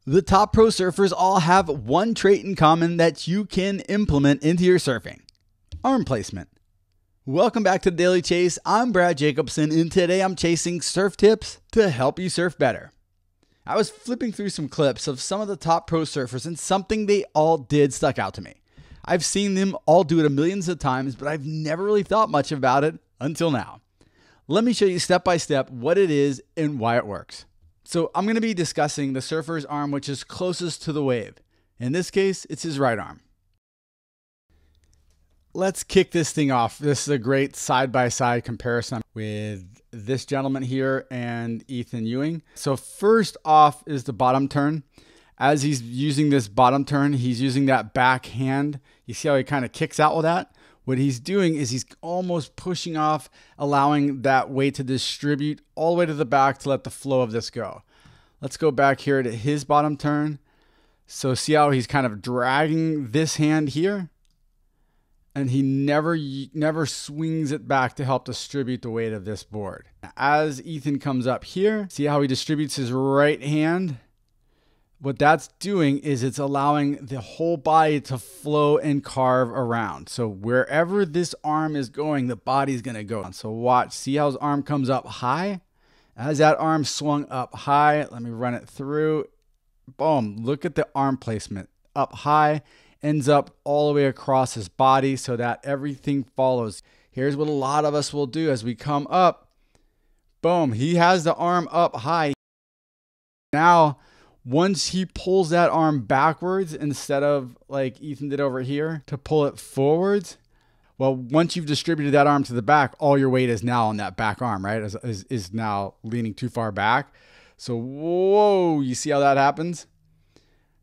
The top pro surfers all have one trait in common that you can implement into your surfing: arm placement. Welcome back to the Daily Chase. I'm Brad Jacobson, and today I'm chasing surf tips to help you surf better. I was flipping through some clips of some of the top pro surfers, and something they all did stuck out to me. I've seen them all do it millions of times, but I've never really thought much about it until now. Let me show you step by step what it is and why it works. So I'm going to be discussing the surfer's arm which is closest to the wave. In this case, it's his right arm. Let's kick this thing off. This is a great side-by-side comparison with this gentleman here and Ethan Ewing. So first off is the bottom turn. As he's using this bottom turn, he's using that back hand. You see how he kind of kicks out with that? What he's doing is he's almost pushing off, allowing that weight to distribute all the way to the back to let the flow of this go. Let's go back here to his bottom turn. So see how he's kind of dragging this hand here? And he never swings it back to help distribute the weight of this board. As Ethan comes up here, see how he distributes his right hand? What that's doing is it's allowing the whole body to flow and carve around. So wherever this arm is going, the body's going to go. So watch, see how his arm comes up high? As that arm swung up high, let me run it through. Boom, look at the arm placement. Up high, ends up all the way across his body so that everything follows. Here's what a lot of us will do as we come up. Boom, he has the arm up high. Now, once he pulls that arm backwards instead of like Ethan did over here to pull it forwards, well, once you've distributed that arm to the back, all your weight is now on that back arm, right? Is now leaning too far back. So, whoa, you see how that happens?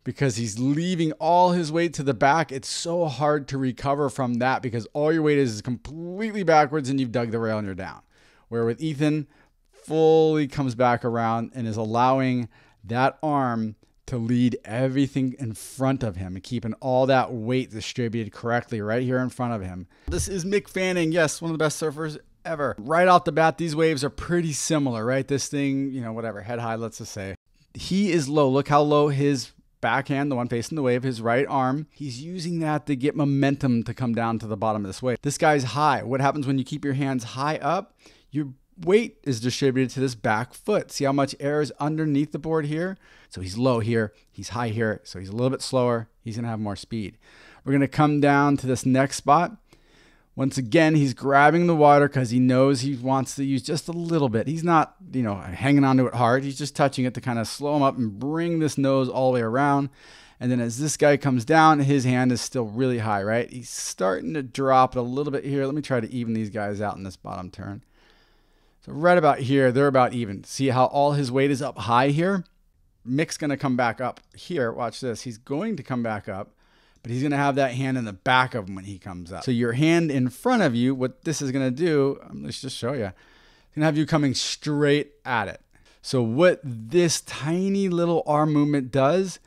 Because he's leaving all his weight to the back. It's so hard to recover from that because all your weight is completely backwards and you've dug the rail and you're down. Where with Ethan, fully comes back around and is allowing that arm to lead everything in front of him and keeping all that weight distributed correctly right here in front of him. This is Mick Fanning. Yes, one of the best surfers ever. Right off the bat, these waves are pretty similar, right? This thing, whatever, head high, let's just say. He is low. Look how low his backhand, the one facing the wave, his right arm, he's using that to get momentum to come down to the bottom of this wave. This guy's high. What happens when you keep your hands high up? Your weight is distributed to this back foot. See how much air is underneath the board here? So he's low here, he's high here, so he's a little bit slower. He's gonna have more speed. We're gonna come down to this next spot. Once again, he's grabbing the water because he knows he wants to use just a little bit. He's not, hanging onto it hard. He's just touching it to kind of slow him up and bring this nose all the way around. And then as this guy comes down, his hand is still really high, right? He's starting to drop it a little bit here. Let me try to even these guys out in this bottom turn. So right about here, they're about even. See how all his weight is up high here? Mick's going to come back up here. Watch this. He's going to come back up, but he's going to have that hand in the back of him when he comes up. So your hand in front of you, what this is going to do, let's just show you. It's going to have you coming straight at it. So what this tiny little arm movement does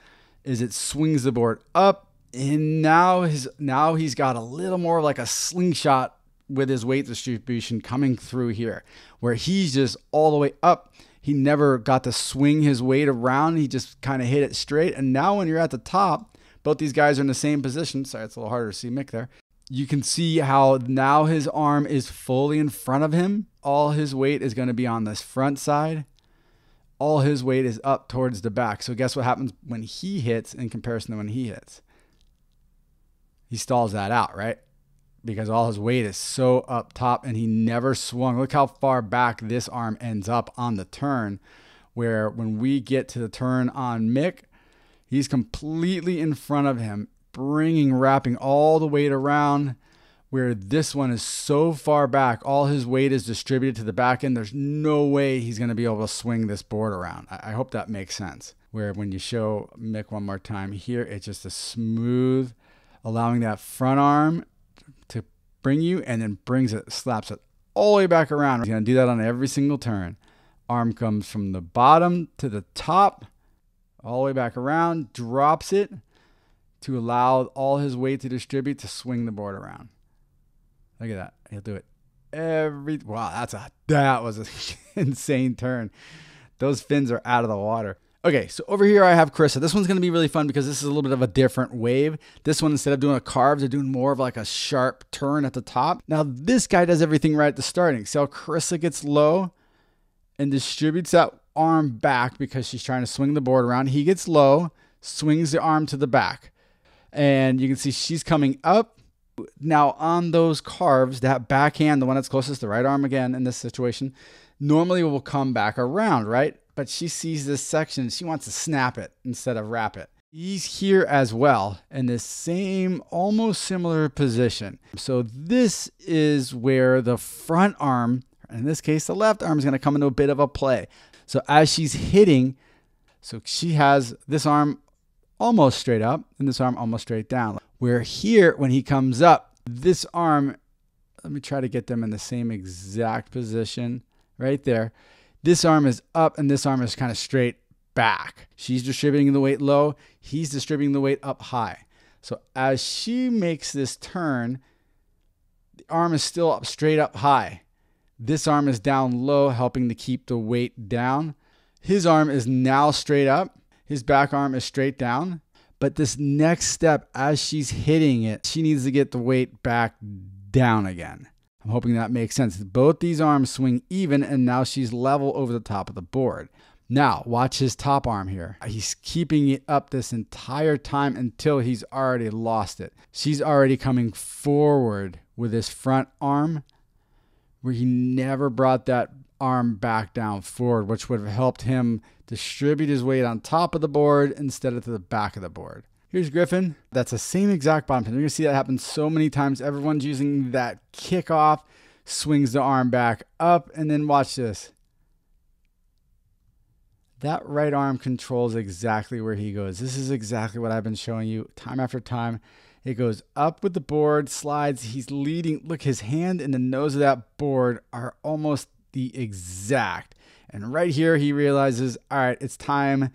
is it swings the board up, and now he's got a little more like a slingshot with his weight distribution coming through here, where he's just all the way up. He never got to swing his weight around. He just kind of hit it straight. And now when you're at the top, both these guys are in the same position. Sorry, it's a little harder to see Mick there. You can see how now his arm is fully in front of him. All his weight is going to be on this front side. All his weight is up towards the back. So guess what happens when he hits in comparison to when he hits? He stalls that out, right? Because all his weight is so up top and he never swung. Look how far back this arm ends up on the turn, where when we get to the turn on Mick, he's completely in front of him, wrapping all the weight around, where this one is so far back, all his weight is distributed to the back end. There's no way he's going to be able to swing this board around. I hope that makes sense. Where when you show Mick one more time here, it's just a smooth, allowing that front arm to bring you, and then slaps it all the way back around. He's going to do that on every single turn. Arm comes from the bottom to the top, all the way back around, drops it to allow all his weight to distribute to swing the board around. Look at that. He'll do it wow, that was an insane turn. Those fins are out of the water. Okay, so over here I have Carissa. This one's going to be really fun because this is a little bit of a different wave. This one, instead of doing a carve, they're doing more of like a sharp turn at the top. Now this guy does everything right at the starting. See how Carissa gets low and distributes that arm back because she's trying to swing the board around. He gets low, swings the arm to the back. And you can see she's coming up. Now on those carves, that backhand, the one that's closest, the right arm again in this situation, normally will come back around, right? But she sees this section. She wants to snap it instead of wrap it. He's here as well in the same, almost similar position. So this is where the front arm, in this case, the left arm, is going to come into a bit of a play. So as she's hitting, so she has this arm almost straight up and this arm almost straight down. Where here, when he comes up, this arm, let me try to get them in the same exact position right there. This arm is up and this arm is kind of straight back. She's distributing the weight low. He's distributing the weight up high. So as she makes this turn, the arm is still up straight up high. This arm is down low, helping to keep the weight down. His arm is now straight up. His back arm is straight down. But this next step, as she's hitting it, she needs to get the weight back down again. I'm hoping that makes sense. Both these arms swing even, and now she's level over the top of the board. Now, watch his top arm here. He's keeping it up this entire time until he's already lost it. She's already coming forward with his front arm, where he never brought that arm back down forward, which would have helped him distribute his weight on top of the board instead of to the back of the board. Here's Griffin. That's the same exact bottom turn. You're going to see that happen so many times. Everyone's using that kickoff, swings the arm back up, and then watch this. That right arm controls exactly where he goes. This is exactly what I've been showing you time after time. It goes up with the board, slides. He's leading. Look, his hand and the nose of that board are almost the exact. And right here, he realizes, all right, it's time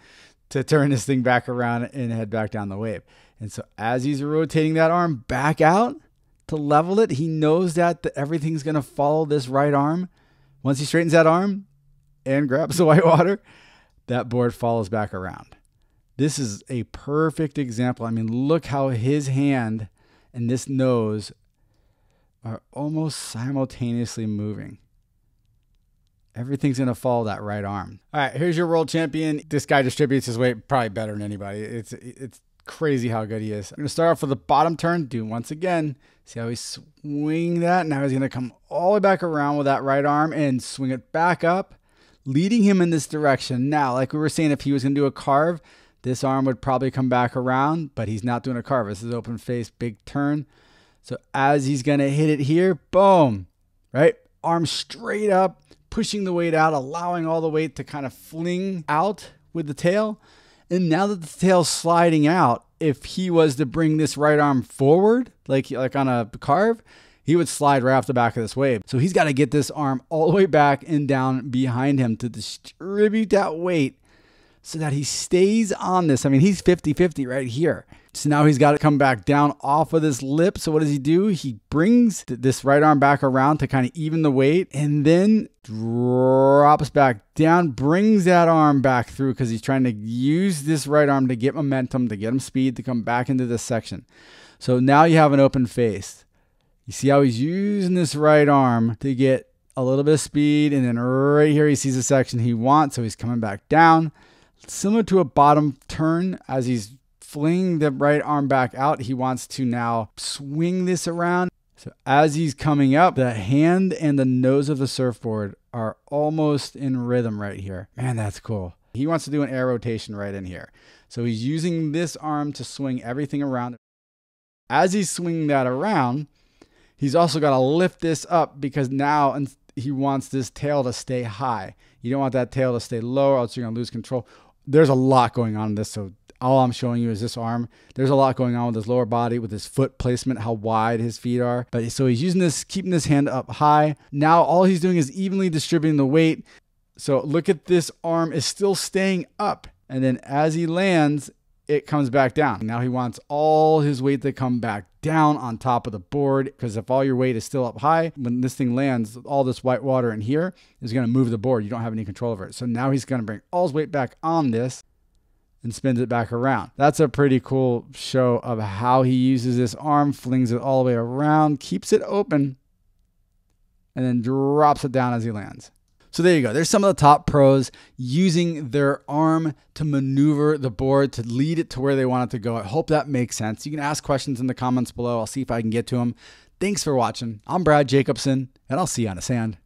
to turn this thing back around and head back down the wave. And so as he's rotating that arm back out to level it, he knows that everything's going to follow this right arm. Once he straightens that arm and grabs the white water, that board follows back around. This is a perfect example. I mean, look how his hand and this nose are almost simultaneously moving. Everything's going to follow that right arm. All right, here's your world champion. This guy distributes his weight probably better than anybody. It's crazy how good he is. I'm going to start off with the bottom turn. Do once again. See how he swing that? Now he's going to come all the way back around with that right arm and swing it back up, leading him in this direction. Now, like we were saying, if he was going to do a carve, this arm would probably come back around, but he's not doing a carve. This is open face, big turn. So as he's going to hit it here, boom, right? Arm straight up, pushing the weight out, allowing all the weight to kind of fling out with the tail. And now that the tail's sliding out, if he was to bring this right arm forward, like on a carve, he would slide right off the back of this wave. So he's got to get this arm all the way back and down behind him to distribute that weight so that he stays on this. I mean, he's 50-50 right here. So now he's got to come back down off of this lip. So what does he do? He brings this right arm back around to kind of even the weight and then drops back down, brings that arm back through because he's trying to use this right arm to get momentum, to get him speed, to come back into this section. So now you have an open face. You see how he's using this right arm to get a little bit of speed. And then right here, he sees the section he wants. So he's coming back down. Similar to a bottom turn, as he's flinging the right arm back out, he wants to now swing this around. So as he's coming up, the hand and the nose of the surfboard are almost in rhythm right here. Man, that's cool. He wants to do an air rotation right in here. So he's using this arm to swing everything around. As he's swinging that around, he's also got to lift this up because now he wants this tail to stay high. You don't want that tail to stay low or else you're going to lose control. There's a lot going on in this, so all I'm showing you is this arm. There's a lot going on with his lower body, with his foot placement, how wide his feet are. But so he's using this, keeping this hand up high. Now all he's doing is evenly distributing the weight. So look at this arm is still staying up. And then as he lands, it comes back down. Now he wants all his weight to come back down on top of the board, because if all your weight is still up high, when this thing lands, all this white water in here is going to move the board. You don't have any control over it. So now he's going to bring all his weight back on this. and spins it back around. That's a pretty cool show of how he uses this arm, flings it all the way around, keeps it open, and then drops it down as he lands. So there you go. There's some of the top pros using their arm to maneuver the board to lead it to where they want it to go. I hope that makes sense. You can ask questions in the comments below. I'll see if I can get to them. Thanks for watching. I'm Brad Jacobson, and I'll see you on the sand.